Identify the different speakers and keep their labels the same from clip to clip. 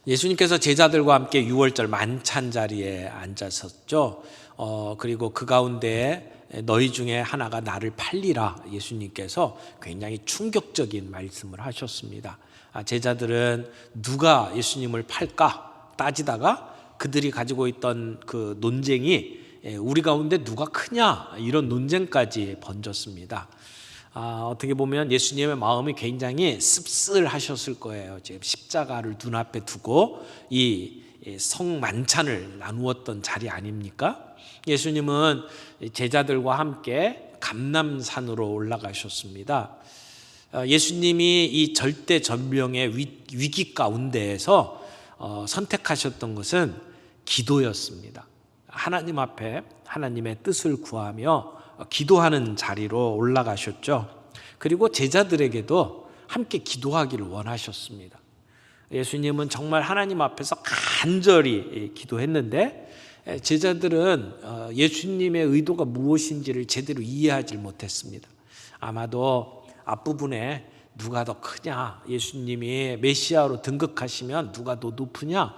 Speaker 1: 예수님께서 제자들과 함께 유월절 만찬 자리에 앉았었죠. 그리고 그 가운데 너희 중에 하나가 나를 팔리라, 예수님께서 굉장히 충격적인 말씀을 하셨습니다. 제자들은 누가 예수님을 팔까 따지다가 그들이 가지고 있던 그 논쟁이 우리 가운데 누가 크냐, 이런 논쟁까지 번졌습니다. 어떻게 보면 예수님의 마음이 굉장히 씁쓸하셨을 거예요. 지금 십자가를 눈앞에 두고 이 성만찬을 나누었던 자리 아닙니까? 예수님은 제자들과 함께 감람산으로 올라가셨습니다. 예수님이 이 절대절명의 위기 가운데에서 선택하셨던 것은 기도였습니다. 하나님 앞에 하나님의 뜻을 구하며 기도하는 자리로 올라가셨죠. 그리고 제자들에게도 함께 기도하기를 원하셨습니다. 예수님은 정말 하나님 앞에서 간절히 기도했는데 제자들은 예수님의 의도가 무엇인지를 제대로 이해하지 못했습니다. 아마도 앞부분에 누가 더 크냐, 예수님이 메시아로 등극하시면 누가 더 높으냐,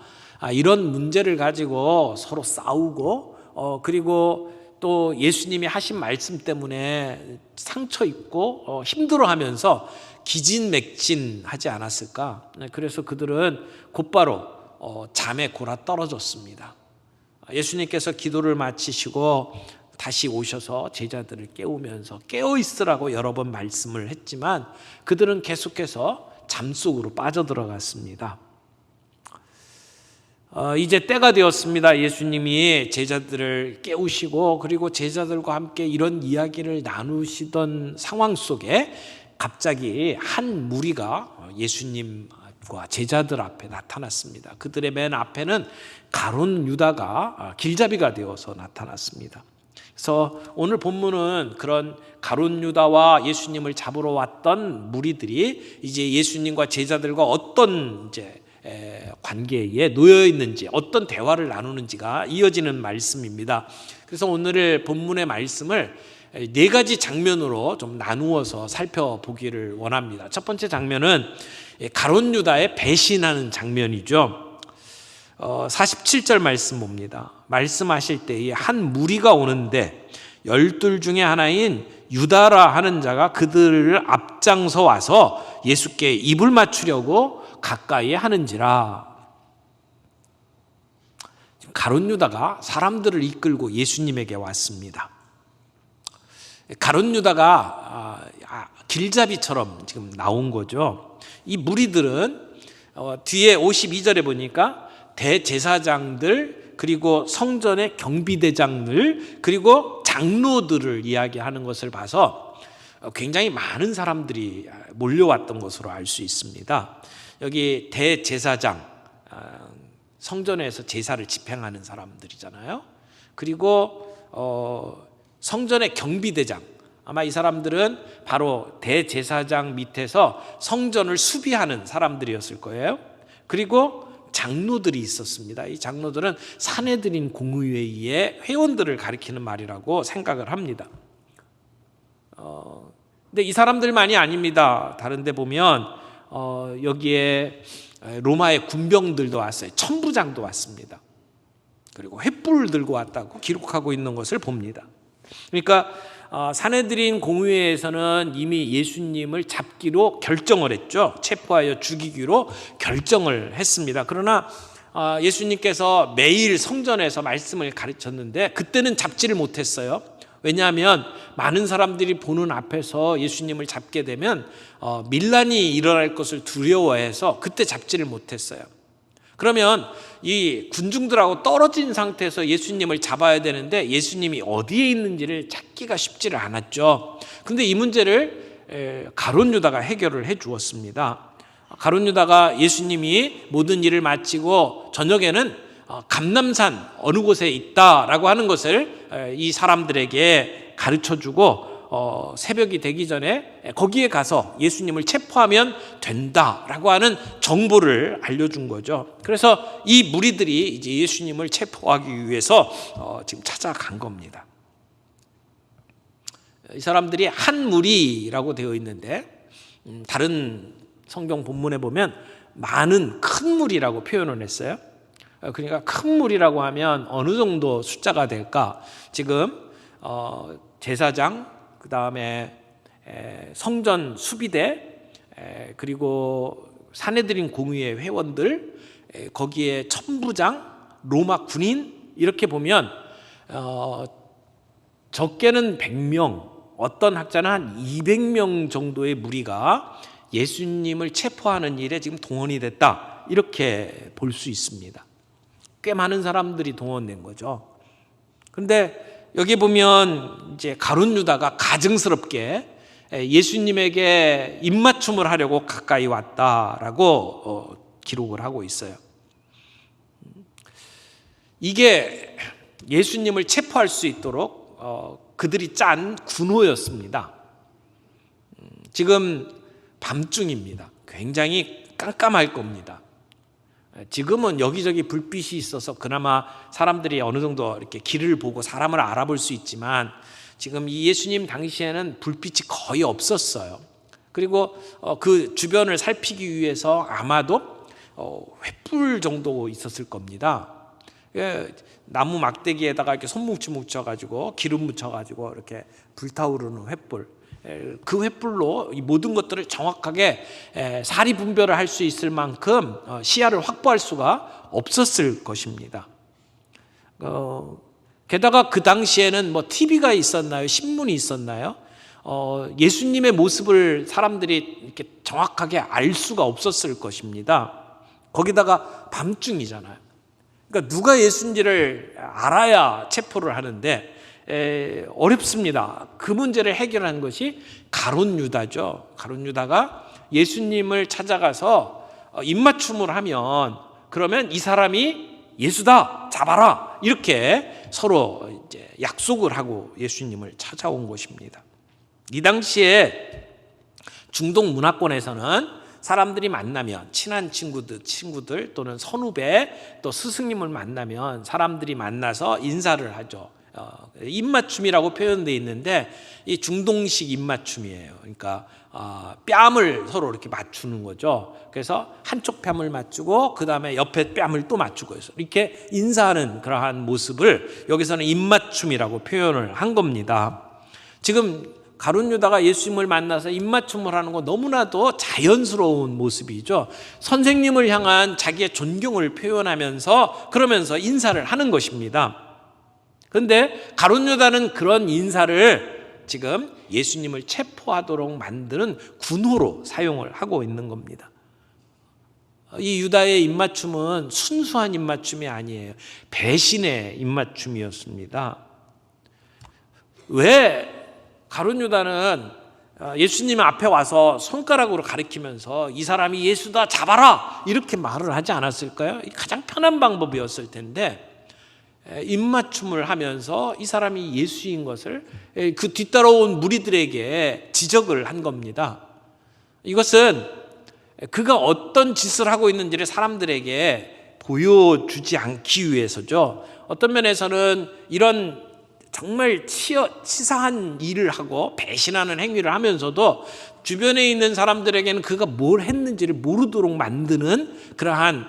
Speaker 1: 이런 문제를 가지고 서로 싸우고 그리고 또 예수님이 하신 말씀 때문에 상처 입고 힘들어하면서 기진맥진하지 않았을까? 그래서 그들은 곧바로 잠에 골아 떨어졌습니다. 예수님께서 기도를 마치시고 다시 오셔서 제자들을 깨우면서 깨어 있으라고 여러 번 말씀을 했지만 그들은 계속해서 잠 속으로 빠져들어갔습니다. 이제 때가 되었습니다. 예수님이 제자들을 깨우시고 그리고 제자들과 함께 이런 이야기를 나누시던 상황 속에 갑자기 한 무리가 예수님과 제자들 앞에 나타났습니다. 그들의 맨 앞에는 가룟 유다가 길잡이가 되어서 나타났습니다. 그래서 오늘 본문은 그런 가룟 유다와 예수님을 잡으러 왔던 무리들이 이제 예수님과 제자들과 어떤 관계에 놓여 있는지, 어떤 대화를 나누는지가 이어지는 말씀입니다. 그래서 오늘 본문의 말씀을 네 가지 장면으로 좀 나누어서 살펴보기를 원합니다. 첫 번째 장면은 가룟 유다의 배신하는 장면이죠. 47절 말씀 봅니다. 말씀하실 때에 한 무리가 오는데 12 중에 하나인 유다라 하는 자가 그들을 앞장서 와서 예수께 입을 맞추려고 가까이 하는지라. 가룟 유다가 사람들을 이끌고 예수님에게 왔습니다. 가룟 유다가 길잡이처럼 지금 나온 거죠. 이 무리들은 뒤에 52절에 보니까 대제사장들, 그리고 성전의 경비대장들, 그리고 장로들을 이야기하는 것을 봐서 굉장히 많은 사람들이 몰려왔던 것으로 알 수 있습니다. 여기 대제사장, 성전에서 제사를 집행하는 사람들이잖아요. 그리고 성전의 경비대장, 아마 이 사람들은 바로 대제사장 밑에서 성전을 수비하는 사람들이었을 거예요. 그리고 장로들이 있었습니다. 이 장로들은 사내들인 공의회의 회원들을 가리키는 말이라고 생각을 합니다. 근데 이 사람들만이 아닙니다. 다른 데 보면 여기에 로마의 군병들도 왔어요. 천부장도 왔습니다. 그리고 횃불을 들고 왔다고 기록하고 있는 것을 봅니다. 그러니까 사내들인 공의회에서는 이미 예수님을 잡기로 결정을 했죠. 체포하여 죽이기로 결정을 했습니다. 그러나 예수님께서 매일 성전에서 말씀을 가르쳤는데 그때는 잡지를 못했어요. 왜냐하면 많은 사람들이 보는 앞에서 예수님을 잡게 되면 밀란이 일어날 것을 두려워해서 그때 잡지를 못했어요. 그러면 이 군중들하고 떨어진 상태에서 예수님을 잡아야 되는데 예수님이 어디에 있는지를 찾기가 쉽지를 않았죠. 그런데 이 문제를 가룟 유다가 해결을 해 주었습니다. 가룟 유다가 예수님이 모든 일을 마치고 저녁에는 감람산 어느 곳에 있다라고 하는 것을 이 사람들에게 가르쳐주고 새벽이 되기 전에 거기에 가서 예수님을 체포하면 된다라고 하는 정보를 알려준 거죠. 그래서 이 무리들이 이제 예수님을 체포하기 위해서 지금 찾아간 겁니다. 이 사람들이 한 무리라고 되어 있는데 다른 성경 본문에 보면 많은 큰 무리라고 표현을 했어요. 그러니까 큰 무리라고 하면 어느 정도 숫자가 될까? 지금 제사장, 그 다음에 성전 수비대, 그리고 사내들인 공의회 회원들, 거기에 천부장, 로마 군인, 이렇게 보면 적게는 100명, 어떤 학자는 한 200명 정도의 무리가 예수님을 체포하는 일에 지금 동원이 됐다, 이렇게 볼 수 있습니다. 꽤 많은 사람들이 동원된 거죠. 그런데 여기 보면 이제 가룟 유다가 가증스럽게 예수님에게 입맞춤을 하려고 가까이 왔다라고 기록을 하고 있어요. 이게 예수님을 체포할 수 있도록 그들이 짠 군호였습니다. 지금 밤중입니다. 굉장히 깜깜할 겁니다. 지금은 여기저기 불빛이 있어서 그나마 사람들이 어느 정도 이렇게 길을 보고 사람을 알아볼 수 있지만, 지금 이 예수님 당시에는 불빛이 거의 없었어요. 그리고 그 주변을 살피기 위해서 아마도 횃불 정도 있었을 겁니다. 나무 막대기에다가 이렇게 손뭉치 묻혀가지고 기름 묻혀가지고 이렇게 불타오르는 횃불, 그 횃불로 이 모든 것들을 정확하게 사리 분별을 할 수 있을 만큼 시야를 확보할 수가 없었을 것입니다. 게다가 그 당시에는 뭐 TV가 있었나요? 신문이 있었나요? 예수님의 모습을 사람들이 이렇게 정확하게 알 수가 없었을 것입니다. 거기다가 밤중이잖아요. 그러니까 누가 예수인지를 알아야 체포를 하는데 어렵습니다. 그 문제를 해결한 것이 가룟 유다죠. 가룟 유다가 예수님을 찾아가서 입맞춤을 하면, 그러면 이 사람이 예수다, 잡아라, 이렇게 서로 이제 약속을 하고 예수님을 찾아온 것입니다. 이 당시에 중동 문화권에서는 사람들이 만나면, 친한 친구들 또는 선후배, 또 스승님을 만나면 사람들이 만나서 인사를 하죠. 입맞춤이라고 표현되어 있는데 이 중동식 입맞춤이에요. 그러니까 뺨을 서로 이렇게 맞추는 거죠. 그래서 한쪽 뺨을 맞추고 그 다음에 옆에 뺨을 또 맞추고 해서 이렇게 인사하는 그러한 모습을 여기서는 입맞춤이라고 표현을 한 겁니다. 지금 가룟 유다가 예수님을 만나서 입맞춤을 하는 거 너무나도 자연스러운 모습이죠. 선생님을 향한 자기의 존경을 표현하면서 그러면서 인사를 하는 것입니다. 그런데 가룟 유다는 그런 인사를 지금 예수님을 체포하도록 만드는 군호로 사용을 하고 있는 겁니다. 이 유다의 입맞춤은 순수한 입맞춤이 아니에요. 배신의 입맞춤이었습니다. 왜 가룟 유다는 예수님 앞에 와서 손가락으로 가리키면서 이 사람이 예수다, 잡아라, 이렇게 말을 하지 않았을까요? 가장 편한 방법이었을 텐데 입맞춤을 하면서 이 사람이 예수인 것을 그 뒤따라온 무리들에게 지적을 한 겁니다. 이것은 그가 어떤 짓을 하고 있는지를 사람들에게 보여주지 않기 위해서죠. 어떤 면에서는 이런 정말 치사한 일을 하고 배신하는 행위를 하면서도 주변에 있는 사람들에게는 그가 뭘 했는지를 모르도록 만드는 그러한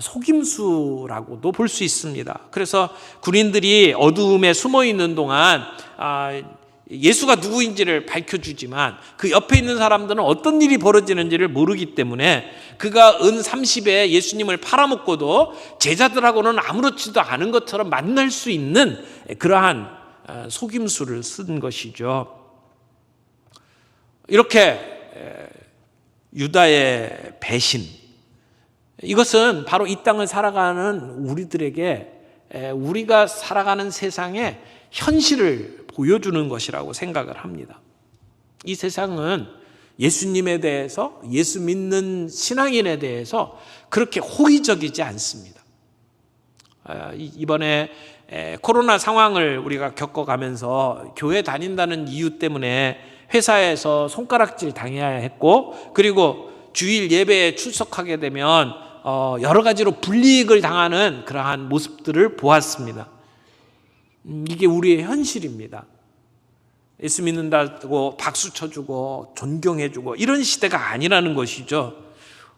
Speaker 1: 속임수라고도 볼 수 있습니다. 그래서 군인들이 어두움에 숨어 있는 동안 예수가 누구인지를 밝혀주지만 그 옆에 있는 사람들은 어떤 일이 벌어지는지를 모르기 때문에 그가 은 30에 예수님을 팔아먹고도 제자들하고는 아무렇지도 않은 것처럼 만날 수 있는 그러한 속임수를 쓴 것이죠. 이렇게 유다의 배신, 이것은 바로 이 땅을 살아가는 우리들에게 우리가 살아가는 세상의 현실을 보여주는 것이라고 생각을 합니다. 이 세상은 예수님에 대해서, 예수 믿는 신앙인에 대해서 그렇게 호의적이지 않습니다. 이번에 코로나 상황을 우리가 겪어가면서 교회 다닌다는 이유 때문에 회사에서 손가락질 당해야 했고, 그리고 주일 예배에 출석하게 되면 여러 가지로 불이익을 당하는 그러한 모습들을 보았습니다. 이게 우리의 현실입니다. 예수 믿는다고 박수 쳐주고 존경해주고 이런 시대가 아니라는 것이죠.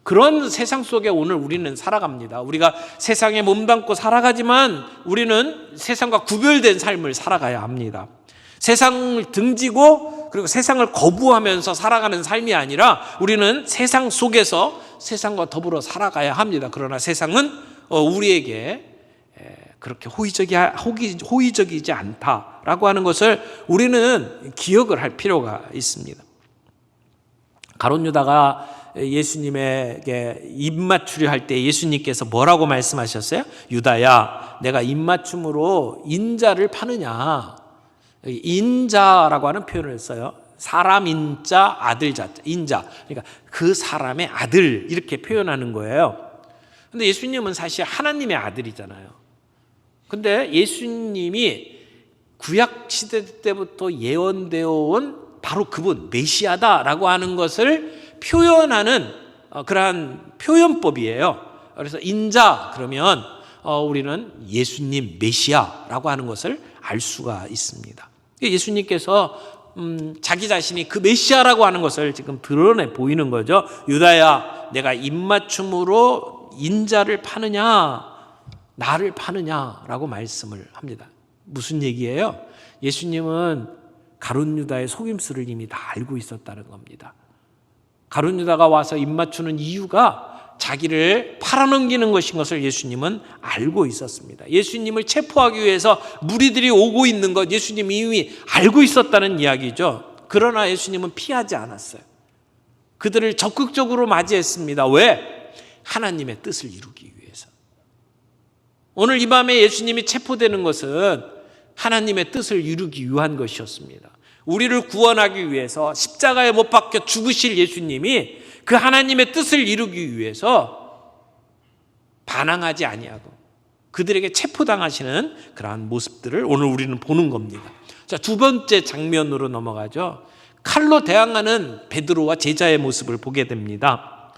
Speaker 1: 그런 세상 속에 오늘 우리는 살아갑니다. 우리가 세상에 몸담고 살아가지만 우리는 세상과 구별된 삶을 살아가야 합니다. 세상을 등지고 그리고 세상을 거부하면서 살아가는 삶이 아니라 우리는 세상 속에서 세상과 더불어 살아가야 합니다. 그러나 세상은 우리에게 그렇게 호의적이지 않다라고 하는 것을 우리는 기억을 할 필요가 있습니다. 가룟 유다가 예수님에게 입맞추려 할 때 예수님께서 뭐라고 말씀하셨어요? 유다야, 내가 입맞춤으로 인자를 파느냐? 인자라고 하는 표현을 써요. 사람 인자, 아들 자자, 인자. 그러니까 그 사람의 아들 이렇게 표현하는 거예요. 근데 예수님은 사실 하나님의 아들이잖아요. 근데 예수님이 구약 시대 때부터 예언되어 온 바로 그분 메시아다라고 하는 것을 표현하는 그러한 표현법이에요. 그래서 인자 그러면 우리는 예수님 메시아라고 하는 것을 알 수가 있습니다. 예수님께서 자기 자신이 그 메시아라고 하는 것을 지금 드러내 보이는 거죠. 유다야, 내가 입맞춤으로 인자를 파느냐 나를 파느냐라고 말씀을 합니다. 무슨 얘기예요? 예수님은 가룟 유다의 속임수를 이미 다 알고 있었다는 겁니다. 가룟 유다가 와서 입맞추는 이유가 자기를 팔아넘기는 것인 것을 예수님은 알고 있었습니다. 예수님을 체포하기 위해서 무리들이 오고 있는 것 예수님이 이미 알고 있었다는 이야기죠. 그러나 예수님은 피하지 않았어요. 그들을 적극적으로 맞이했습니다. 왜? 하나님의 뜻을 이루기 위해서. 오늘 이 밤에 예수님이 체포되는 것은 하나님의 뜻을 이루기 위한 것이었습니다. 우리를 구원하기 위해서 십자가에 못 박혀 죽으실 예수님이 그 하나님의 뜻을 이루기 위해서 반항하지 아니하고 그들에게 체포당하시는 그러한 모습들을 오늘 우리는 보는 겁니다. 자, 두 번째 장면으로 넘어가죠. 칼로 대항하는 베드로와 제자의 모습을 보게 됩니다.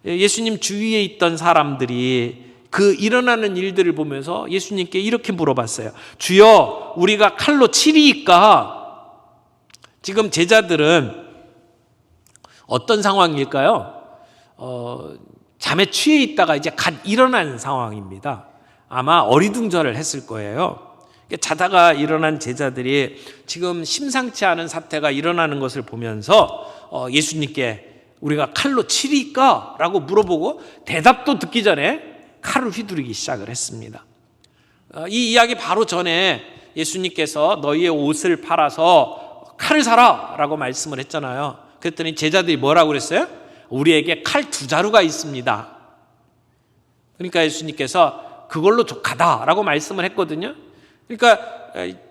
Speaker 1: 예수님 주위에 있던 사람들이 그 일어나는 일들을 보면서 예수님께 이렇게 물어봤어요. 주여, 우리가 칼로 치리이까? 지금 제자들은 어떤 상황일까요? 잠에 취해 있다가 이제 갓 일어난 상황입니다. 아마 어리둥절을 했을 거예요. 자다가 일어난 제자들이 지금 심상치 않은 사태가 일어나는 것을 보면서 예수님께 우리가 칼로 치리까? 라고 물어보고 대답도 듣기 전에 칼을 휘두르기 시작을 했습니다. 이 이야기 바로 전에 예수님께서 너희의 옷을 팔아서 칼을 사라 라고 말씀을 했잖아요. 그랬더니 제자들이 뭐라고 그랬어요? 우리에게 칼 2자루가 있습니다. 그러니까 예수님께서 그걸로 가다 라고 말씀을 했거든요. 그러니까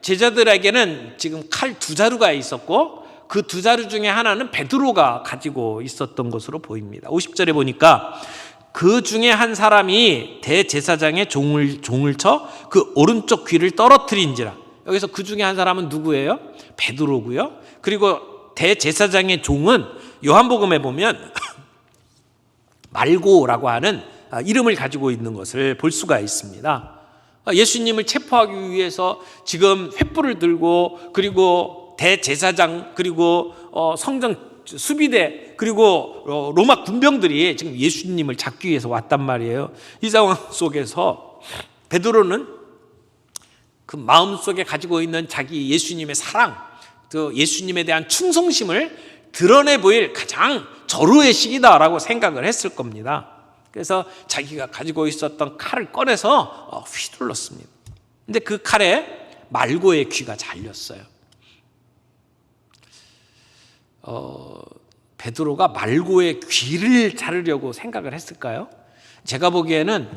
Speaker 1: 제자들에게는 지금 칼 2자루가 있었고 그 2자루 중에 하나는 베드로가 가지고 있었던 것으로 보입니다. 50절에 보니까 그 중에 한 사람이 대제사장의 종을 쳐 그 오른쪽 귀를 떨어뜨린지라. 여기서 그 중에 한 사람은 누구예요? 베드로고요. 그리고 대제사장의 종은 요한복음에 보면 말고라고 하는 이름을 가지고 있는 것을 볼 수가 있습니다. 예수님을 체포하기 위해서 지금 횃불을 들고 그리고 대제사장 그리고 성전 수비대 그리고 로마 군병들이 지금 예수님을 잡기 위해서 왔단 말이에요. 이 상황 속에서 베드로는 그 마음속에 가지고 있는 자기 예수님의 사랑, 그 예수님에 대한 충성심을 드러내 보일 가장 절호의 시기다라고 생각을 했을 겁니다. 그래서 자기가 가지고 있었던 칼을 꺼내서 휘둘렀습니다. 근데 그 칼에 말고의 귀가 잘렸어요. 베드로가 말고의 귀를 자르려고 생각을 했을까요? 제가 보기에는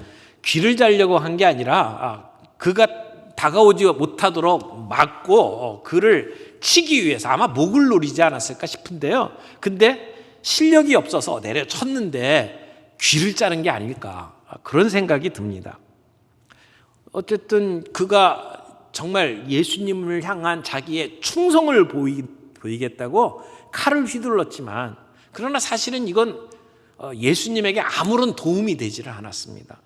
Speaker 1: 귀를 자르려고 한 게 아니라 그가 다가오지 못하도록 막고 그를 치기 위해서 아마 목을 노리지 않았을까 싶은데요. 근데 실력이 없어서 내려쳤는데 귀를 자른 게 아닐까 그런 생각이 듭니다. 어쨌든 그가 정말 예수님을 향한 자기의 충성을 보이겠다고 칼을 휘둘렀지만 그러나 사실은 이건 예수님에게 아무런 도움이 되지를 않았습니다.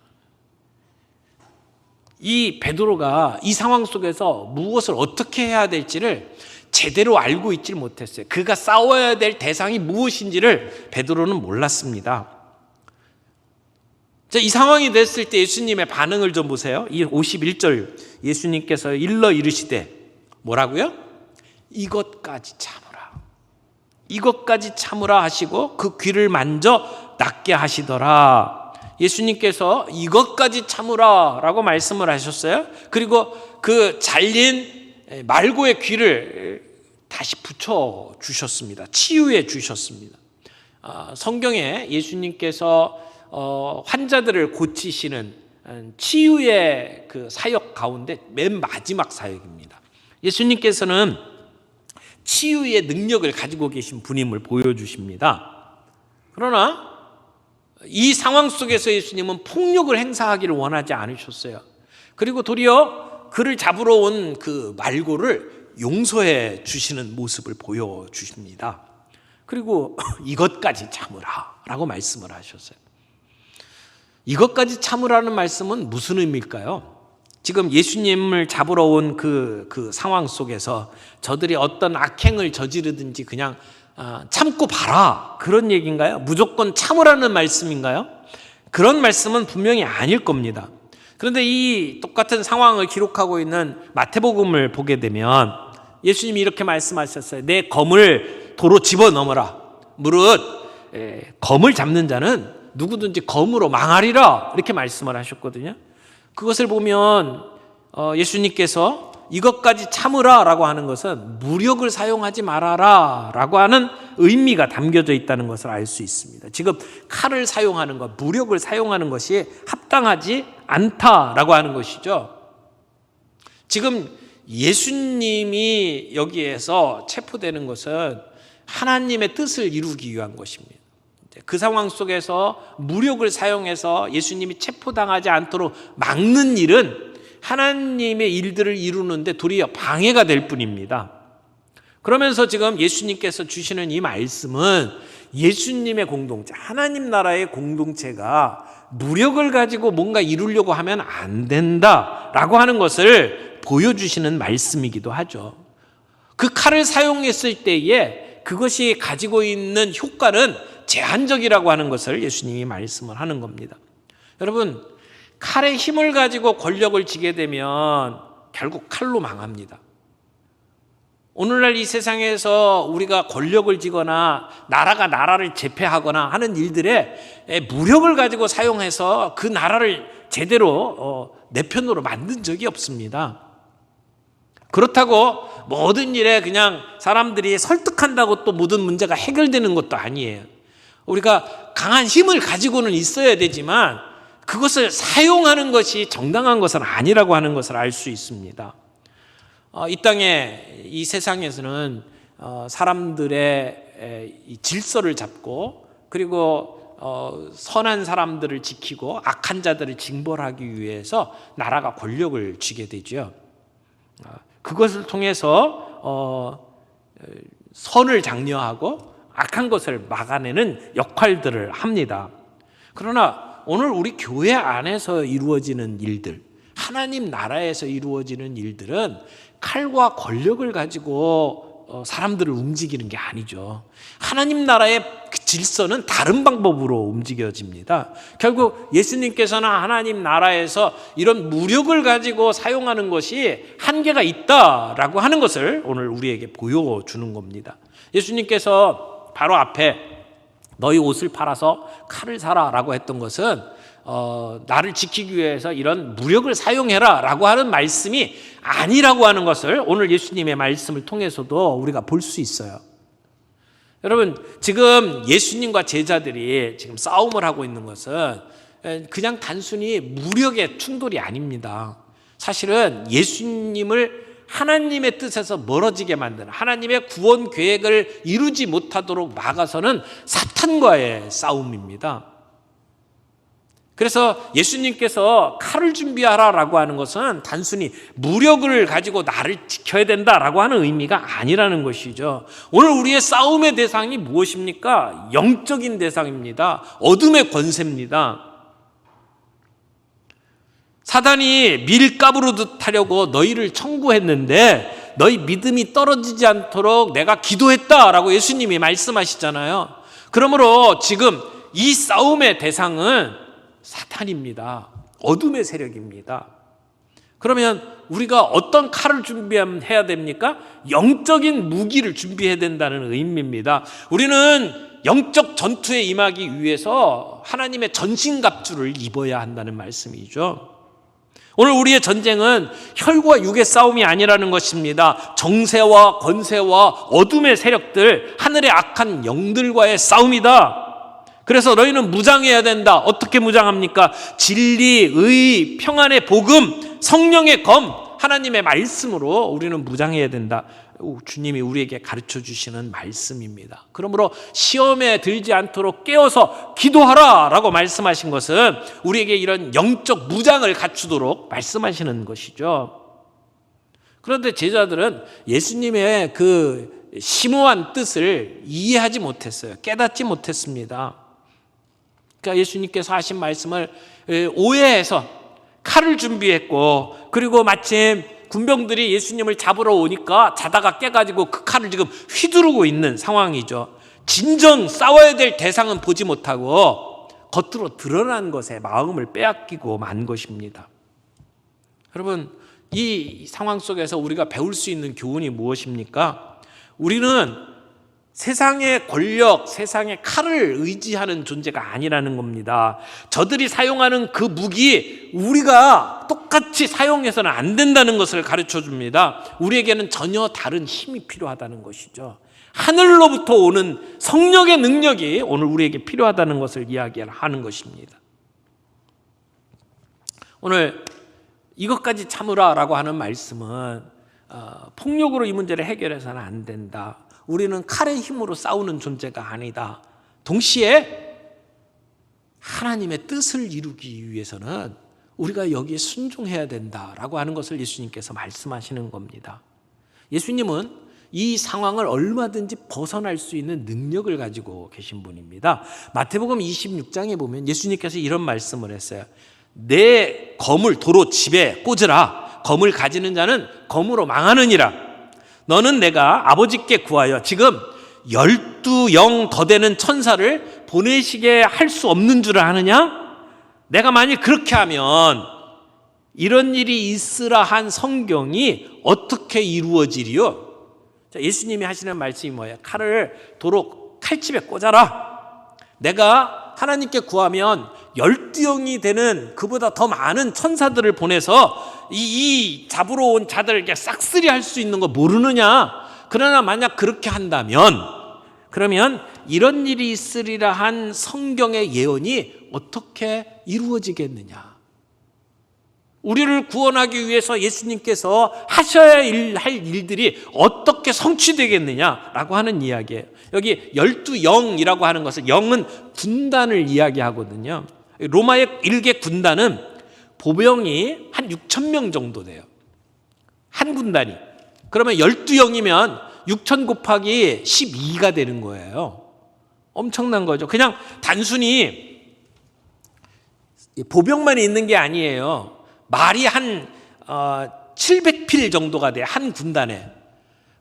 Speaker 1: 이 베드로가 이 상황 속에서 무엇을 어떻게 해야 될지를 제대로 알고 있지 못했어요. 그가 싸워야 될 대상이 무엇인지를 베드로는 몰랐습니다. 자, 이 상황이 됐을 때 예수님의 반응을 좀 보세요. 이 51절 예수님께서 일러 이르시되 뭐라고요? 이것까지 참으라. 이것까지 참으라 하시고 그 귀를 만져 낫게 하시더라. 예수님께서 이것까지 참으라 라고 말씀을 하셨어요. 그리고 그 잘린 말고의 귀를 다시 붙여 주셨습니다. 치유해 주셨습니다. 성경에 예수님께서 환자들을 고치시는 치유의 그 사역 가운데 맨 마지막 사역입니다. 예수님께서는 치유의 능력을 가지고 계신 분임을 보여주십니다. 그러나 이 상황 속에서 예수님은 폭력을 행사하기를 원하지 않으셨어요. 그리고 도리어 그를 잡으러 온 그 말고를 용서해 주시는 모습을 보여주십니다. 그리고 이것까지 참으라 라고 말씀을 하셨어요. 이것까지 참으라는 말씀은 무슨 의미일까요? 지금 예수님을 잡으러 온 그 상황 속에서 저들이 어떤 악행을 저지르든지 그냥 참고 봐라 그런 얘기인가요? 무조건 참으라는 말씀인가요? 그런 말씀은 분명히 아닐 겁니다. 그런데 이 똑같은 상황을 기록하고 있는 마태복음을 보게 되면 예수님이 이렇게 말씀하셨어요. 내 검을 도로 집어넣어라. 무릇 검을 잡는 자는 누구든지 검으로 망하리라 이렇게 말씀을 하셨거든요. 그것을 보면 예수님께서 이것까지 참으라 라고 하는 것은 무력을 사용하지 말아라 라고 하는 의미가 담겨져 있다는 것을 알 수 있습니다. 지금 칼을 사용하는 것, 무력을 사용하는 것이 합당하지 않다라고 하는 것이죠. 지금 예수님이 여기에서 체포되는 것은 하나님의 뜻을 이루기 위한 것입니다. 그 상황 속에서 무력을 사용해서 예수님이 체포당하지 않도록 막는 일은 하나님의 일들을 이루는데 도리어 방해가 될 뿐입니다. 그러면서 지금 예수님께서 주시는 이 말씀은 예수님의 공동체, 하나님 나라의 공동체가 무력을 가지고 뭔가 이루려고 하면 안 된다라고 하는 것을 보여주시는 말씀이기도 하죠. 그 칼을 사용했을 때에 그것이 가지고 있는 효과는 제한적이라고 하는 것을 예수님이 말씀을 하는 겁니다. 여러분, 칼의 힘을 가지고 권력을 쥐게 되면 결국 칼로 망합니다. 오늘날 이 세상에서 우리가 권력을 쥐거나 나라가 나라를 제패하거나 하는 일들에 무력을 가지고 사용해서 그 나라를 제대로 내 편으로 만든 적이 없습니다. 그렇다고 모든 일에 그냥 사람들이 설득한다고 또 모든 문제가 해결되는 것도 아니에요. 우리가 강한 힘을 가지고는 있어야 되지만 그것을 사용하는 것이 정당한 것은 아니라고 하는 것을 알 수 있습니다. 이 땅에, 이 세상에서는 사람들의 이 질서를 잡고 그리고 선한 사람들을 지키고 악한 자들을 징벌하기 위해서 나라가 권력을 쥐게 되죠. 그것을 통해서 선을 장려하고 악한 것을 막아내는 역할들을 합니다. 그러나 오늘 우리 교회 안에서 이루어지는 일들, 하나님 나라에서 이루어지는 일들은 칼과 권력을 가지고 사람들을 움직이는 게 아니죠. 하나님 나라의 질서는 다른 방법으로 움직여집니다. 결국 예수님께서는 하나님 나라에서 이런 무력을 가지고 사용하는 것이 한계가 있다라고 하는 것을 오늘 우리에게 보여주는 겁니다. 예수님께서 바로 앞에 너희 옷을 팔아서 칼을 사라라고 했던 것은 나를 지키기 위해서 이런 무력을 사용해라 라고 하는 말씀이 아니라고 하는 것을 오늘 예수님의 말씀을 통해서도 우리가 볼 수 있어요. 여러분, 지금 예수님과 제자들이 지금 싸움을 하고 있는 것은 그냥 단순히 무력의 충돌이 아닙니다. 사실은 예수님을 하나님의 뜻에서 멀어지게 만드는, 하나님의 구원 계획을 이루지 못하도록 막아서는 사탄과의 싸움입니다. 그래서 예수님께서 칼을 준비하라라고 하는 것은 단순히 무력을 가지고 나를 지켜야 된다라고 하는 의미가 아니라는 것이죠. 오늘 우리의 싸움의 대상이 무엇입니까? 영적인 대상입니다. 어둠의 권세입니다. 사단이 밀가부르듯 하려고 너희를 청구했는데 너희 믿음이 떨어지지 않도록 내가 기도했다라고 예수님이 말씀하시잖아요. 그러므로 지금 이 싸움의 대상은 사탄입니다. 어둠의 세력입니다. 그러면 우리가 어떤 칼을 준비해야 됩니까? 영적인 무기를 준비해야 된다는 의미입니다. 우리는 영적 전투에 임하기 위해서 하나님의 전신갑주를 입어야 한다는 말씀이죠. 오늘 우리의 전쟁은 혈과 육의 싸움이 아니라는 것입니다. 정세와 권세와 어둠의 세력들, 하늘의 악한 영들과의 싸움이다. 그래서 너희는 무장해야 된다. 어떻게 무장합니까? 진리, 의, 평안의 복음, 성령의 검, 하나님의 말씀으로 우리는 무장해야 된다. 주님이 우리에게 가르쳐 주시는 말씀입니다. 그러므로 시험에 들지 않도록 깨어서 기도하라 라고 말씀하신 것은 우리에게 이런 영적 무장을 갖추도록 말씀하시는 것이죠. 그런데 제자들은 예수님의 그 심오한 뜻을 이해하지 못했어요. 깨닫지 못했습니다. 그러니까 예수님께서 하신 말씀을 오해해서 칼을 준비했고, 그리고 마침 군병들이 예수님을 잡으러 오니까 자다가 깨가지고 그 칼을 지금 휘두르고 있는 상황이죠. 진정 싸워야 될 대상은 보지 못하고 겉으로 드러난 것에 마음을 빼앗기고 만 것입니다. 여러분, 이 상황 속에서 우리가 배울 수 있는 교훈이 무엇입니까? 우리는 세상의 권력, 세상의 칼을 의지하는 존재가 아니라는 겁니다. 저들이 사용하는 그 무기, 우리가 똑같이 사용해서는 안 된다는 것을 가르쳐 줍니다. 우리에게는 전혀 다른 힘이 필요하다는 것이죠. 하늘로부터 오는 성령의 능력이 오늘 우리에게 필요하다는 것을 이야기하는 것입니다. 오늘 이것까지 참으라라고 하는 말씀은 폭력으로 이 문제를 해결해서는 안 된다. 우리는 칼의 힘으로 싸우는 존재가 아니다. 동시에 하나님의 뜻을 이루기 위해서는 우리가 여기에 순종해야 된다라고 하는 것을 예수님께서 말씀하시는 겁니다. 예수님은 이 상황을 얼마든지 벗어날 수 있는 능력을 가지고 계신 분입니다. 마태복음 26장에 보면 예수님께서 이런 말씀을 했어요. 내 검을 도로 집에 꽂으라. 검을 가지는 자는 검으로 망하느니라. 너는 내가 아버지께 구하여 지금 12영 더 되는 천사를 보내시게 할 수 없는 줄 아느냐? 내가 만일 그렇게 하면 이런 일이 있으라 한 성경이 어떻게 이루어지리요? 예수님이 하시는 말씀이 뭐예요? 칼을 도로 칼집에 꽂아라. 내가 하나님께 구하면 12영이 되는 그보다 더 많은 천사들을 보내서 이 잡으러 온 자들에게 싹쓸이 할 수 있는 거 모르느냐? 그러나 만약 그렇게 한다면, 그러면 이런 일이 있으리라 한 성경의 예언이 어떻게 이루어지겠느냐? 우리를 구원하기 위해서 예수님께서 하셔야 할 일들이 어떻게 성취되겠느냐라고 하는 이야기예요. 여기 12영이라고 하는 것은, 영은 군단을 이야기하거든요. 로마의 일개 군단은 보병이 한 6천 명 정도 돼요. 한 군단이. 그러면 12영이면 6천 곱하기 12가 되는 거예요. 엄청난 거죠. 그냥 단순히 보병만 있는 게 아니에요. 말이 한 700필 정도가 돼요. 한 군단에.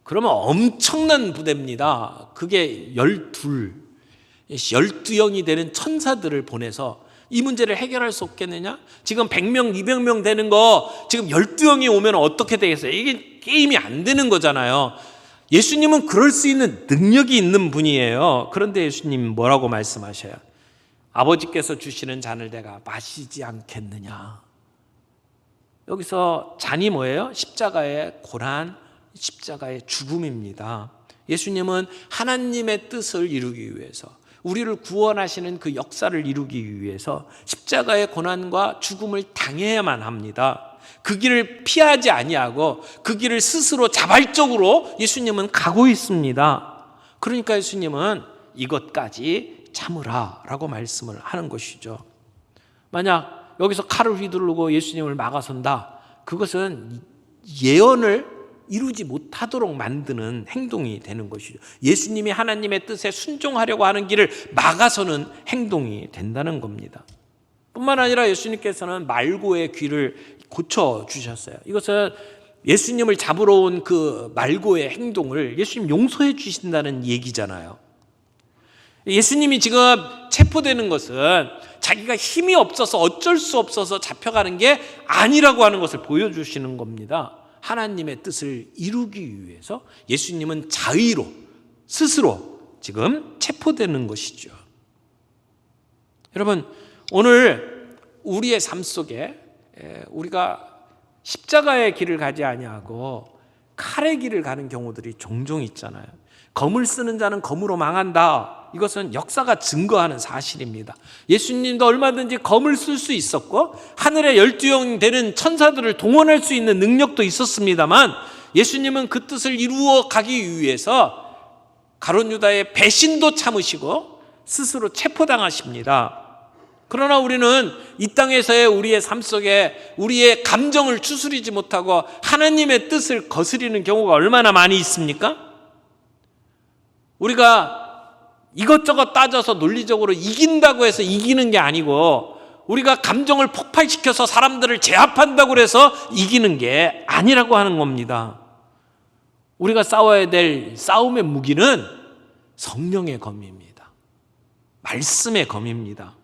Speaker 1: 그러면 엄청난 부대입니다. 그게 12영이 되는 천사들을 보내서 이 문제를 해결할 수 없겠느냐? 지금 100명, 200명 되는 거 지금 12영이 오면 어떻게 되겠어요? 이게 게임이 안 되는 거잖아요. 예수님은 그럴 수 있는 능력이 있는 분이에요. 그런데 예수님 뭐라고 말씀하셔요? 아버지께서 주시는 잔을 내가 마시지 않겠느냐? 여기서 잔이 뭐예요? 십자가의 고난, 십자가의 죽음입니다. 예수님은 하나님의 뜻을 이루기 위해서, 우리를 구원하시는 그 역사를 이루기 위해서 십자가의 고난과 죽음을 당해야만 합니다. 그 길을 피하지 아니하고 그 길을 스스로 자발적으로 예수님은 가고 있습니다. 그러니까 예수님은 이것까지 참으라 라고 말씀을 하는 것이죠. 만약 여기서 칼을 휘두르고 예수님을 막아선다, 그것은 예언을 이루지 못하도록 만드는 행동이 되는 것이죠. 예수님이 하나님의 뜻에 순종하려고 하는 길을 막아서는 행동이 된다는 겁니다. 뿐만 아니라 예수님께서는 말고의 귀를 고쳐주셨어요. 이것은 예수님을 잡으러 온 그 말고의 행동을 예수님 용서해 주신다는 얘기잖아요. 예수님이 지금 체포되는 것은 자기가 힘이 없어서 어쩔 수 없어서 잡혀가는 게 아니라고 하는 것을 보여주시는 겁니다. 하나님의 뜻을 이루기 위해서 예수님은 자의로 스스로 지금 체포되는 것이죠. 여러분, 오늘 우리의 삶 속에 우리가 십자가의 길을 가지 아니하고 칼의 길을 가는 경우들이 종종 있잖아요. 검을 쓰는 자는 검으로 망한다. 이것은 역사가 증거하는 사실입니다. 예수님도 얼마든지 검을 쓸 수 있었고 하늘의 12형 되는 천사들을 동원할 수 있는 능력도 있었습니다만 예수님은 그 뜻을 이루어 가기 위해서 가룟 유다의 배신도 참으시고 스스로 체포당하십니다. 그러나 우리는 이 땅에서의 우리의 삶 속에 우리의 감정을 추스리지 못하고 하나님의 뜻을 거스리는 경우가 얼마나 많이 있습니까? 우리가 이것저것 따져서 논리적으로 이긴다고 해서 이기는 게 아니고 우리가 감정을 폭발시켜서 사람들을 제압한다고 해서 이기는 게 아니라고 하는 겁니다. 우리가 싸워야 될 싸움의 무기는 성령의 검입니다. 말씀의 검입니다.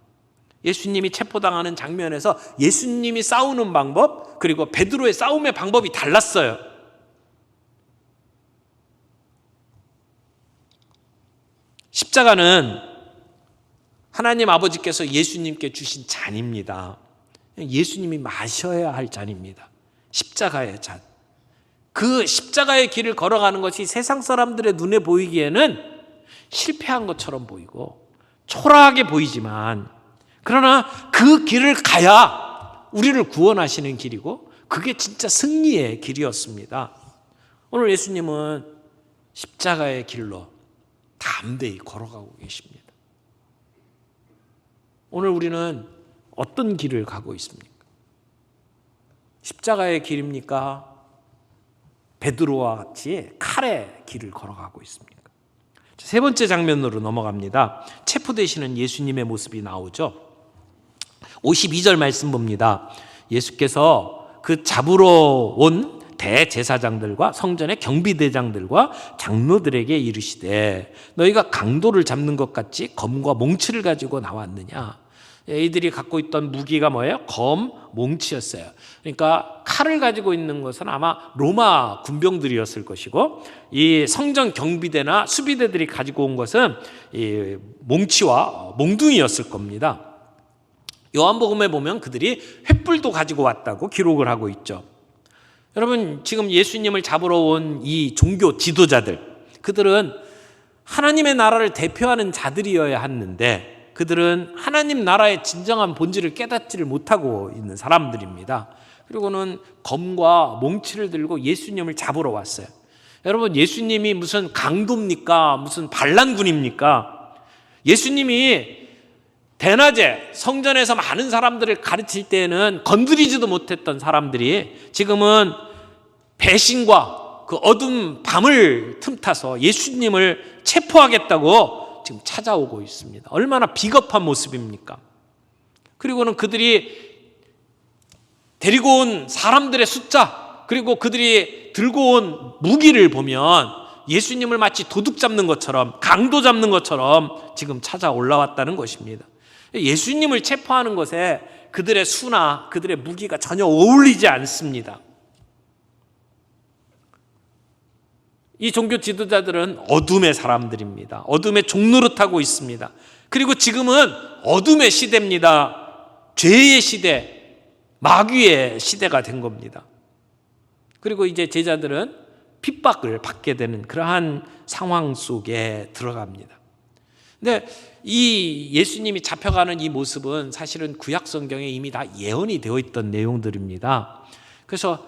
Speaker 1: 예수님이 체포당하는 장면에서 예수님이 싸우는 방법 그리고 베드로의 싸움의 방법이 달랐어요. 십자가는 하나님 아버지께서 예수님께 주신 잔입니다. 예수님이 마셔야 할 잔입니다. 십자가의 잔. 그 십자가의 길을 걸어가는 것이 세상 사람들의 눈에 보이기에는 실패한 것처럼 보이고 초라하게 보이지만 그러나 그 길을 가야 우리를 구원하시는 길이고 그게 진짜 승리의 길이었습니다. 오늘 예수님은 십자가의 길로 담대히 걸어가고 계십니다. 오늘 우리는 어떤 길을 가고 있습니까? 십자가의 길입니까? 베드로와 같이 칼의 길을 걸어가고 있습니까? 세 번째 장면으로 넘어갑니다. 체포되시는 예수님의 모습이 나오죠. 52절 말씀 봅니다. 예수께서 그 잡으러 온 대제사장들과 성전의 경비대장들과 장로들에게 이르시되 너희가 강도를 잡는 것 같이 검과 몽치를 가지고 나왔느냐. 이들이 갖고 있던 무기가 뭐예요? 검, 몽치였어요. 그러니까 칼을 가지고 있는 것은 아마 로마 군병들이었을 것이고 이 성전 경비대나 수비대들이 가지고 온 것은 이 몽치와 몽둥이였을 겁니다. 요한복음에 보면 그들이 횃불도 가지고 왔다고 기록을 하고 있죠. 여러분, 지금 예수님을 잡으러 온 이 종교 지도자들, 그들은 하나님의 나라를 대표하는 자들이어야 했는데 그들은 하나님 나라의 진정한 본질을 깨닫지를 못하고 있는 사람들입니다. 그리고는 검과 몽치를 들고 예수님을 잡으러 왔어요. 여러분, 예수님이 무슨 강도입니까? 무슨 반란군입니까? 예수님이 대낮에 성전에서 많은 사람들을 가르칠 때에는 건드리지도 못했던 사람들이 지금은 배신과 그 어두운 밤을 틈타서 예수님을 체포하겠다고 지금 찾아오고 있습니다. 얼마나 비겁한 모습입니까? 그리고는 그들이 데리고 온 사람들의 숫자, 그리고 그들이 들고 온 무기를 보면 예수님을 마치 도둑 잡는 것처럼, 강도 잡는 것처럼 지금 찾아 올라왔다는 것입니다. 예수님을 체포하는 것에 그들의 수나 그들의 무기가 전혀 어울리지 않습니다. 이 종교 지도자들은 어둠의 사람들입니다. 어둠의 종노릇하고 있습니다. 그리고 지금은 어둠의 시대입니다. 죄의 시대, 마귀의 시대가 된 겁니다. 그리고 이제 제자들은 핍박을 받게 되는 그러한 상황 속에 들어갑니다. 근데 이 예수님이 잡혀가는 이 모습은 사실은 구약 성경에 이미 다 예언이 되어 있던 내용들입니다. 그래서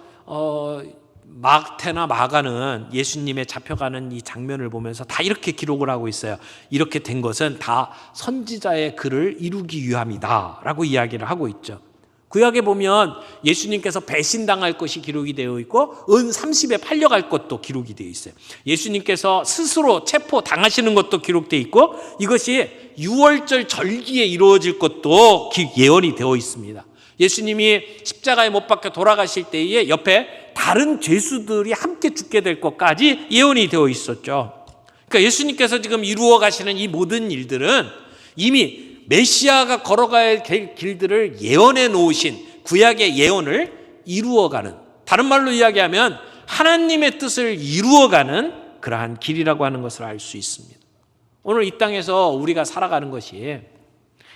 Speaker 1: 마태나 마가는 예수님의 잡혀가는 이 장면을 보면서 다 이렇게 기록을 하고 있어요. 이렇게 된 것은 다 선지자의 글을 이루기 위함이다 라고 이야기를 하고 있죠. 구약에 보면 예수님께서 배신당할 것이 기록이 되어 있고 은 30에 팔려갈 것도 기록이 되어 있어요. 예수님께서 스스로 체포당하시는 것도 기록되어 있고 이것이 6월절 절기에 이루어질 것도 예언이 되어 있습니다. 예수님이 십자가에 못 박혀 돌아가실 때에 옆에 다른 죄수들이 함께 죽게 될 것까지 예언이 되어 있었죠. 그러니까 예수님께서 지금 이루어 가시는 이 모든 일들은 이미 메시아가 걸어가야 될 길들을 예언해 놓으신 구약의 예언을 이루어가는, 다른 말로 이야기하면 하나님의 뜻을 이루어가는 그러한 길이라고 하는 것을 알 수 있습니다. 오늘 이 땅에서 우리가 살아가는 것이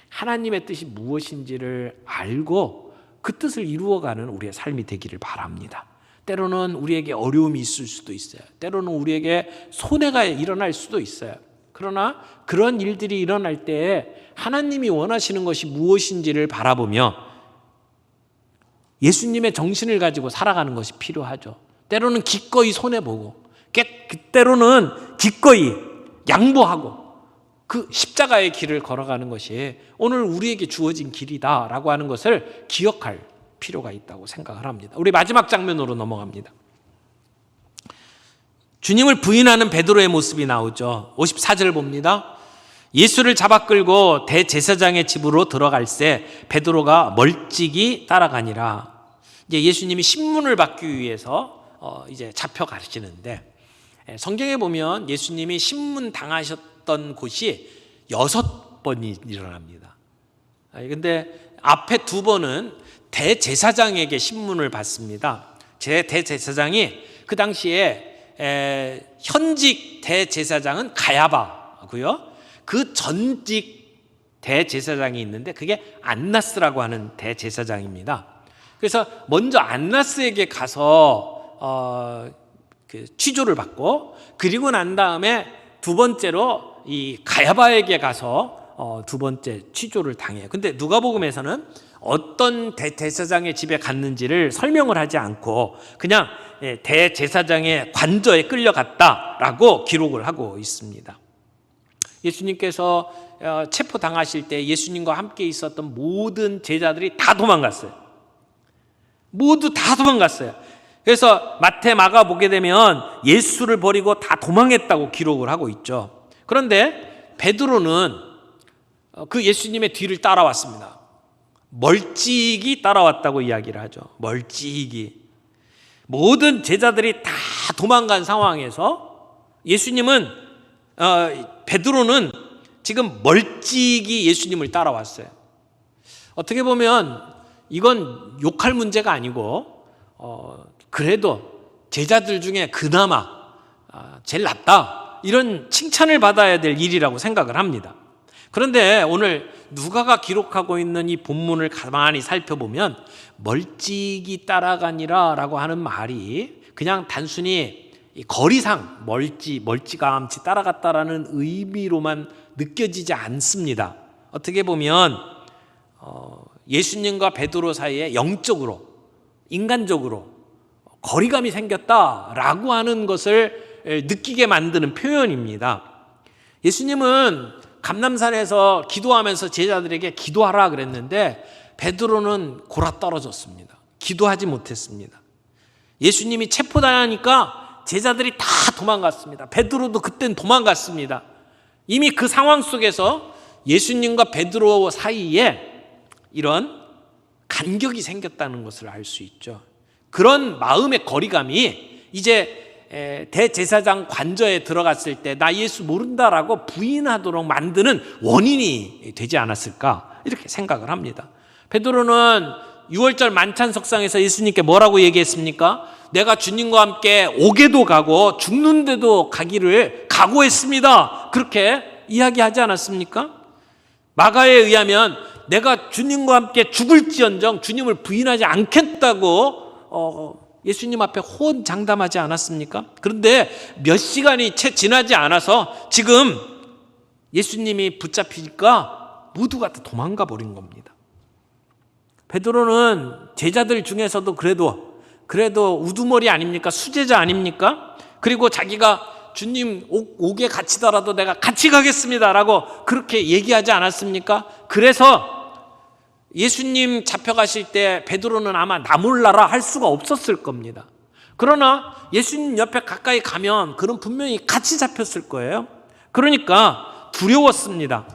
Speaker 1: 하나님의 뜻이 무엇인지를 알고 그 뜻을 이루어가는 우리의 삶이 되기를 바랍니다. 때로는 우리에게 어려움이 있을 수도 있어요. 때로는 우리에게 손해가 일어날 수도 있어요. 그러나 그런 일들이 일어날 때에 하나님이 원하시는 것이 무엇인지를 바라보며 예수님의 정신을 가지고 살아가는 것이 필요하죠. 때로는 기꺼이 손해보고, 때로는 기꺼이 양보하고 그 십자가의 길을 걸어가는 것이 오늘 우리에게 주어진 길이다라고 하는 것을 기억할 필요가 있다고 생각을 합니다. 우리 마지막 장면으로 넘어갑니다. 주님을 부인하는 베드로의 모습이 나오죠. 54절 봅니다. 예수를 잡아 끌고 대제사장의 집으로 들어갈새 베드로가 멀찍이 따라가니라. 이제 예수님이 신문을 받기 위해서 이제 잡혀가시는데, 성경에 보면 예수님이 신문 당하셨던 곳이 6번이 일어납니다. 근데 앞에 2번은 대제사장에게 신문을 받습니다. 대제사장이 그 당시에 현직 대제사장은 가야바고요. 그 전직 대제사장이 있는데 그게 안나스라고 하는 대제사장입니다. 그래서 먼저 안나스에게 가서 그 취조를 받고, 그리고 난 다음에 2번째로 이 가야바에게 가서 2번째 취조를 당해요. 근데 누가복음에서는 어떤 대제사장의 집에 갔는지를 설명을 하지 않고 그냥 대제사장의 관저에 끌려갔다라고 기록을 하고 있습니다. 예수님께서 체포당하실 때 예수님과 함께 있었던 모든 제자들이 다 도망갔어요. 모두 다 도망갔어요. 그래서 마태, 마가 보게 되면 예수를 버리고 다 도망했다고 기록을 하고 있죠. 그런데 베드로는 그 예수님의 뒤를 따라왔습니다. 멀찍이 따라왔다고 이야기를 하죠. 멀찍이. 모든 제자들이 다 도망간 상황에서 예수님은 베드로는 지금 멀찍이 예수님을 따라왔어요. 어떻게 보면 이건 욕할 문제가 아니고 그래도 제자들 중에 그나마 제일 낫다, 이런 칭찬을 받아야 될 일이라고 생각을 합니다. 그런데 오늘 누가가 기록하고 있는 이 본문을 가만히 살펴보면 멀찍이 따라가니라 라고 하는 말이 그냥 단순히 거리상 멀찌감치 따라갔다라는 의미로만 느껴지지 않습니다. 어떻게 보면 예수님과 베드로 사이에 영적으로, 인간적으로 거리감이 생겼다라고 하는 것을 느끼게 만드는 표현입니다. 예수님은 감람산에서 기도하면서 제자들에게 기도하라 그랬는데 베드로는 골아 떨어졌습니다. 기도하지 못했습니다. 예수님이 체포당하니까 제자들이 다 도망갔습니다. 베드로도 그땐 도망갔습니다. 이미 그 상황 속에서 예수님과 베드로 사이에 이런 간격이 생겼다는 것을 알 수 있죠. 그런 마음의 거리감이 이제 대제사장 관저에 들어갔을 때 나 예수 모른다라고 부인하도록 만드는 원인이 되지 않았을까, 이렇게 생각을 합니다. 베드로는 6월절 만찬석상에서 예수님께 뭐라고 얘기했습니까? 내가 주님과 함께 옥에도 가고 죽는데도 가기를 각오했습니다. 그렇게 이야기하지 않았습니까? 마가에 의하면 내가 주님과 함께 죽을지언정 주님을 부인하지 않겠다고 예수님 앞에 호언장담하지 않았습니까? 그런데 몇 시간이 채 지나지 않아서 지금 예수님이 붙잡히니까 모두가 다 도망가 버린 겁니다. 베드로는 제자들 중에서도 그래도 우두머리 아닙니까? 수제자 아닙니까? 그리고 자기가 주님 옥에 갇히더라도 내가 같이 가겠습니다라고 그렇게 얘기하지 않았습니까? 그래서 예수님 잡혀가실 때 베드로는 아마 나 몰라라 할 수가 없었을 겁니다. 그러나 예수님 옆에 가까이 가면 그는 분명히 같이 잡혔을 거예요. 그러니까 두려웠습니다.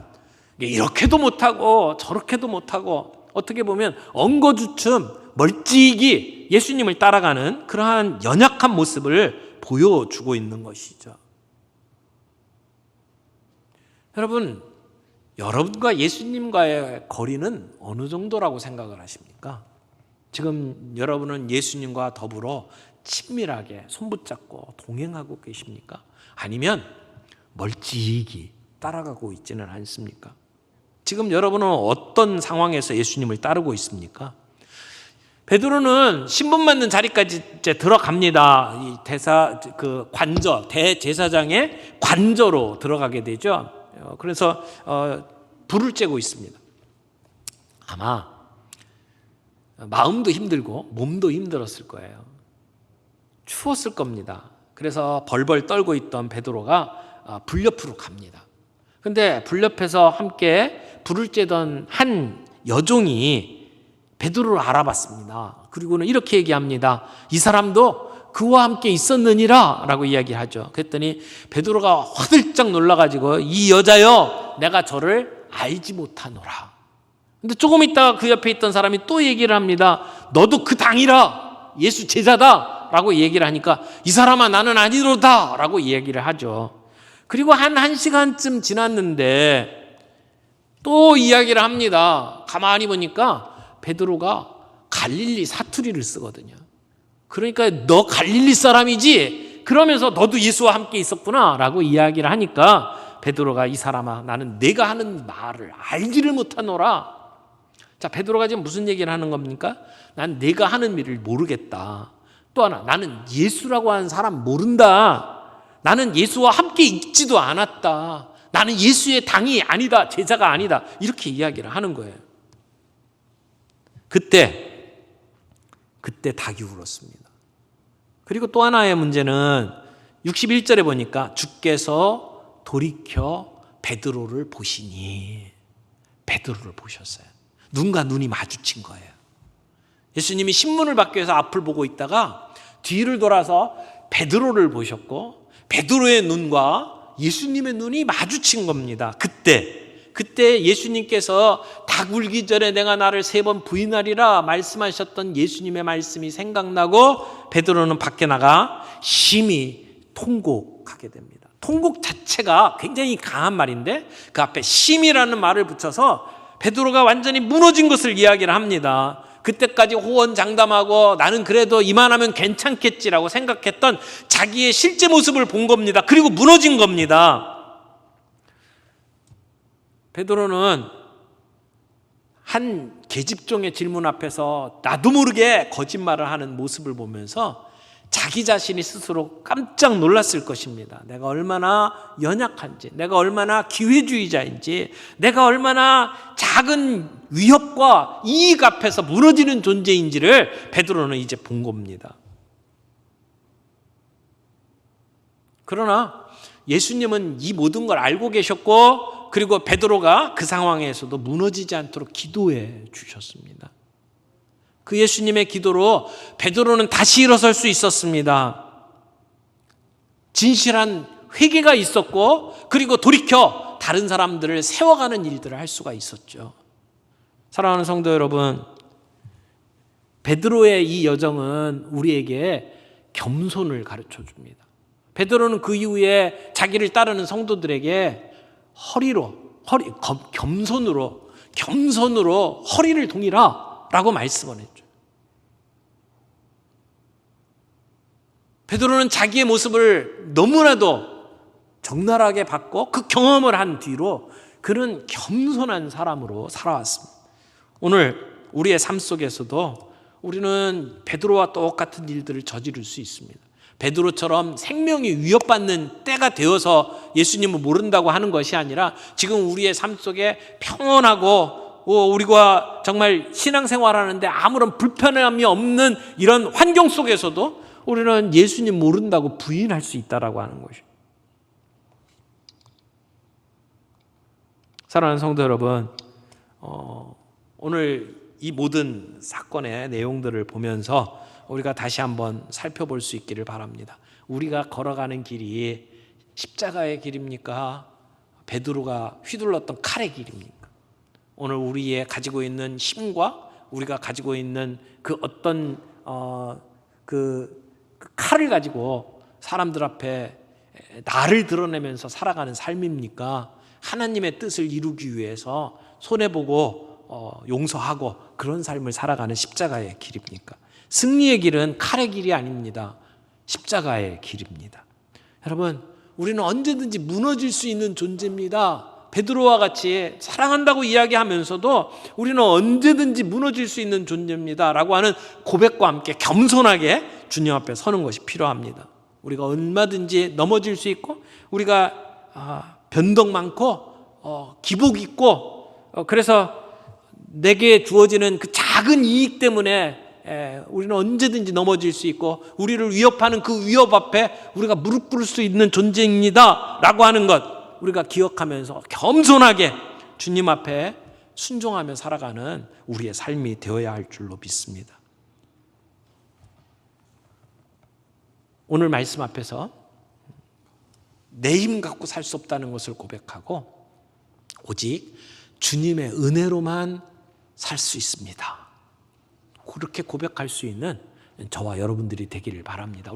Speaker 1: 이렇게도 못하고 저렇게도 못하고 어떻게 보면 엉거주춤 멀찍이 예수님을 따라가는 그러한 연약한 모습을 보여주고 있는 것이죠. 여러분, 여러분과 예수님과의 거리는 어느 정도라고 생각을 하십니까? 지금 여러분은 예수님과 더불어 친밀하게 손붙잡고 동행하고 계십니까? 아니면 멀찍이 따라가고 있지는 않습니까? 지금 여러분은 어떤 상황에서 예수님을 따르고 있습니까? 베드로는 신분 맞는 자리까지 이제 들어갑니다. 이 대제사장의 관저로 들어가게 되죠. 그래서 불을 쬐고 있습니다. 아마 마음도 힘들고 몸도 힘들었을 거예요. 추웠을 겁니다. 그래서 벌벌 떨고 있던 베드로가 불 옆으로 갑니다. 근데 불 옆에서 함께 불을 쬐던 한 여종이 베드로를 알아봤습니다. 그리고는 이렇게 얘기합니다. 이 사람도 그와 함께 있었느니라 라고 이야기하죠. 그랬더니 베드로가 화들짝 놀라가지고 이 여자여 내가 저를 알지 못하노라. 근데 조금 있다가 그 옆에 있던 사람이 또 얘기를 합니다. 너도 그 당이라 예수 제자다 라고 얘기를 하니까 이 사람아 나는 아니로다 라고 얘기를 하죠. 그리고 한 1시간쯤 지났는데 또 이야기를 합니다. 가만히 보니까 베드로가 갈릴리 사투리를 쓰거든요. 그러니까 너 갈릴리 사람이지? 그러면서 너도 예수와 함께 있었구나 라고 이야기를 하니까 베드로가 이 사람아 나는 내가 하는 말을 알지를 못하노라. 자, 베드로가 지금 무슨 얘기를 하는 겁니까? 난 내가 하는 일을 모르겠다. 또 하나 나는 예수라고 하는 사람 모른다. 나는 예수와 함께 있지도 않았다. 나는 예수의 당이 아니다. 제자가 아니다. 이렇게 이야기를 하는 거예요. 그때 닭이 울었습니다. 그리고 또 하나의 문제는 61절에 보니까 주께서 돌이켜 베드로를 보시니 베드로를 보셨어요. 눈과 눈이 마주친 거예요. 예수님이 신문을 받기 위해서 앞을 보고 있다가 뒤를 돌아서 베드로를 보셨고 베드로의 눈과 예수님의 눈이 마주친 겁니다. 그때 예수님께서 닭 울기 전에 내가 나를 3번 부인하리라 말씀하셨던 예수님의 말씀이 생각나고 베드로는 밖에 나가 심히 통곡하게 됩니다. 통곡 자체가 굉장히 강한 말인데 그 앞에 심이라는 말을 붙여서 베드로가 완전히 무너진 것을 이야기를 합니다. 그때까지 호언장담하고 나는 그래도 이만하면 괜찮겠지라고 생각했던 자기의 실제 모습을 본 겁니다. 그리고 무너진 겁니다. 베드로는 한 계집종의 질문 앞에서 나도 모르게 거짓말을 하는 모습을 보면서 자기 자신이 스스로 깜짝 놀랐을 것입니다. 내가 얼마나 연약한지, 내가 얼마나 기회주의자인지, 내가 얼마나 작은 위협과 이익 앞에서 무너지는 존재인지를 베드로는 이제 본 겁니다. 그러나 예수님은 이 모든 걸 알고 계셨고 그리고 베드로가 그 상황에서도 무너지지 않도록 기도해 주셨습니다. 그 예수님의 기도로 베드로는 다시 일어설 수 있었습니다. 진실한 회개가 있었고 그리고 돌이켜 다른 사람들을 세워가는 일들을 할 수가 있었죠. 사랑하는 성도 여러분, 베드로의 이 여정은 우리에게 겸손을 가르쳐 줍니다. 베드로는 그 이후에 자기를 따르는 성도들에게 겸손으로 허리를 동이라 라고 말씀을 했죠. 베드로는 자기의 모습을 너무나도 적나라하게 받고 그 경험을 한 뒤로 그는 겸손한 사람으로 살아왔습니다. 오늘 우리의 삶 속에서도 우리는 베드로와 똑같은 일들을 저지를 수 있습니다. 베드로처럼 생명이 위협받는 때가 되어서 예수님을 모른다고 하는 것이 아니라 지금 우리의 삶 속에 평온하고 우리가 정말 신앙생활하는데 아무런 불편함이 없는 이런 환경 속에서도 우리는 예수님 모른다고 부인할 수 있다라고 하는 것이죠. 사랑하는 성도 여러분, 오늘 이 모든 사건의 내용들을 보면서 우리가 다시 한번 살펴볼 수 있기를 바랍니다. 우리가 걸어가는 길이 십자가의 길입니까? 베드로가 휘둘렀던 칼의 길입니까? 오늘 우리의 가지고 있는 힘과 우리가 가지고 있는 그 어떤 그 칼을 가지고 사람들 앞에 나를 드러내면서 살아가는 삶입니까? 하나님의 뜻을 이루기 위해서 손해보고 용서하고 그런 삶을 살아가는 십자가의 길입니까? 승리의 길은 칼의 길이 아닙니다. 십자가의 길입니다. 여러분, 우리는 언제든지 무너질 수 있는 존재입니다. 베드로와 같이 사랑한다고 이야기하면서도 우리는 언제든지 무너질 수 있는 존재입니다 라고 하는 고백과 함께 겸손하게 주님 앞에 서는 것이 필요합니다. 우리가 얼마든지 넘어질 수 있고, 우리가 변덕 많고 기복 있고, 그래서 내게 주어지는 그 작은 이익 때문에 우리는 언제든지 넘어질 수 있고, 우리를 위협하는 그 위협 앞에 우리가 무릎 꿇을 수 있는 존재입니다 라고 하는 것, 우리가 기억하면서 겸손하게 주님 앞에 순종하며 살아가는 우리의 삶이 되어야 할 줄로 믿습니다. 오늘 말씀 앞에서 내 힘 갖고 살 수 없다는 것을 고백하고, 오직 주님의 은혜로만 살 수 있습니다, 그렇게 고백할 수 있는 저와 여러분들이 되기를 바랍니다.